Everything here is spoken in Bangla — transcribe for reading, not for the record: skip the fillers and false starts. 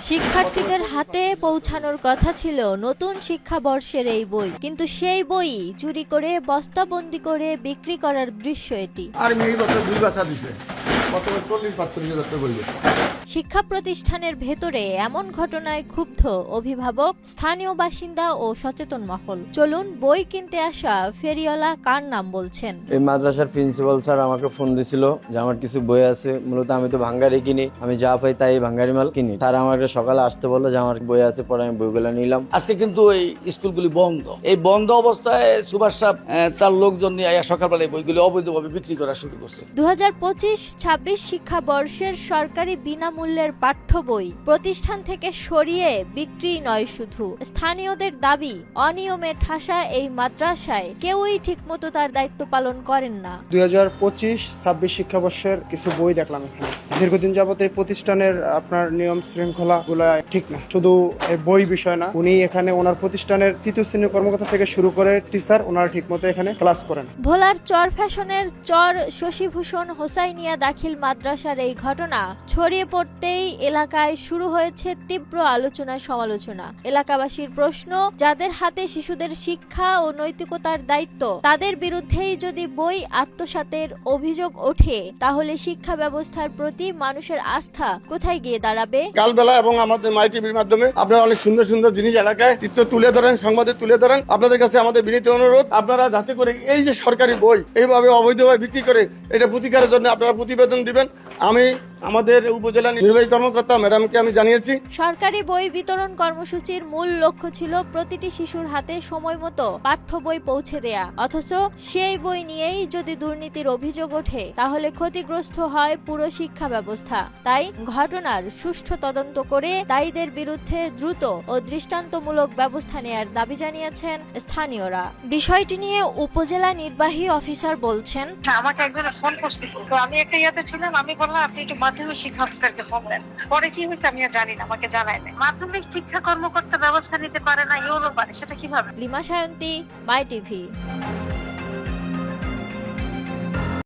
শিক্ষার্থীদের হাতে পৌঁছানোর কথা ছিল নতুন শিক্ষাবর্ষের এই বই, কিন্তু সেই বই চুরি করে বস্তাবন্দি করে বিক্রি করার দৃশ্য এটি। আর এই বছর 2 বাচ্চা দিছে, কত 40-45 হাজার বই দিছে। শিক্ষা প্রতিষ্ঠানের ভেতরে এমন ঘটনায় ক্ষুব্ধ অভিভাবক, স্থানীয় বাসিন্দা ও সচেতন মহল। চলুন বই কিনতে আসা ফেরিওয়ালা কার নাম বলছেন। এই মাদ্রাসার প্রিন্সিপাল স্যার আমাকে ফোন দিছিল যে আমার কিছু বই আছে, মূলত আমি তো ভাঙ্গারি কিনি, আমি যা পাই তাই ভাঙ্গারি মাল কিনি। স্যার আমাকে সকালে আসতে বললো যে আমার বই আছে, পরে আমি বইগুলো নিলাম। আজকে কিন্তু এই স্কুলগুলি বন্ধ। এই বন্ধ অবস্থায় সুভাষ সাহেব তার লোকজন নিয়ে সকালবেলা এই বইগুলি অবৈধভাবে বিক্রি করা শুরু করছে। 2025-26 শিক্ষাবর্ষের সরকারি বিনামূল্যের পাঠ্য বই প্রতিষ্ঠান থেকে সরিয়ে বিক্রি নয়, শুধু স্থানীয়দের দাবি অনিয়মে ঠাসা এই মাদ্রাসায় কেউই ঠিকমতো তার দায়িত্ব পালন করেন না। 2025-26 শিক্ষাবর্ষের কিছু বই দেখলাম এখানে। দীর্ঘদিন যাবত এই প্রতিষ্ঠানের আপনার নিয়ম শৃঙ্খলা গুলা ঠিক না। শুধু এই বই বিষয় না, উনি এখানে ওনার প্রতিষ্ঠানের 3য় শ্রেণীর কর্মকর্তা থেকে শুরু করে টিচার ওনারা ঠিকমতো এখানে ক্লাস করেন। ভোলার চর ফ্যাশনের চর শশীভূষণ হোসাইনিয়া দাখিল মাদ্রাসার এই ঘটনা ছড়িয়ে পড়তেই এলাকায় শুরু হয়েছে তীব্র আলোচনা সমালোচনা। এলাকাবাসীর প্রশ্ন, যাদের হাতে শিশুদের শিক্ষা ও নৈতিকতার দায়িত্ব, তাদের বিরুদ্ধেই যদি বই আত্মসাতের অভিযোগ ওঠে, তাহলে শিক্ষা ব্যবস্থার প্রতি মানুষের আস্থা কোথায় গিয়ে দাঁড়াবে? কালবেলা এবং আমাদের মাই টিভির মাধ্যমে আপনারা অনেক সুন্দর সুন্দর জিনিস এলাকায় চিত্র তুলে ধরেন, সংবাদে তুলে ধরেন। আপনাদের কাছে আমাদের বিনীত অনুরোধ, আপনারা যাতে করে এই যে সরকারি বই এইভাবে অবৈধভাবে বিক্রি করে এটা প্রতিকারের জন্য আপনারা প্রতিবেদন দিবেন। আমি আমাদের উপজেলা নির্বাহী কর্মকর্তা ম্যাডামকে আমি জানিয়েছি। সরকারি বই বিতরণ কর্মসূচির মূল লক্ষ্য ছিল প্রতিটি শিশুর হাতে সময় মতো পাঠ্য বই পৌঁছে দেয়া, অথচ সেই বই নিয়েই যদি দুর্নীতির অভিযোগ ওঠে, তাহলে ক্ষতিগ্রস্ত হয় পুরো শিক্ষা ব্যবস্থা। তাই ঘটনার সুষ্ঠু তদন্ত করে দায়ীদের বিরুদ্ধে দ্রুত ও দৃষ্টান্তমূলক ব্যবস্থা নেয়ার দাবি জানিয়েছেন স্থানীয়রা। বিষয়টি নিয়ে উপজেলা নির্বাহী অফিসার বলছেন, আমাকে একজনে ফোন করছিল, তো আমি একটা ইয়াতে ছিলাম, আমি বললাম আপনি একটু মাধ্যমিক শিক্ষা অফিসারকে ফোন দেন। পরে কি হয়েছে আমি জানি না, আমাকে জানায় না। মাধ্যমিক শিক্ষা কর্মকর্তা ব্যবস্থা নিতে পারে না, ইউরো পারে, সেটা কিভাবে? লিমা সায়ন্তী, মাই টিভি।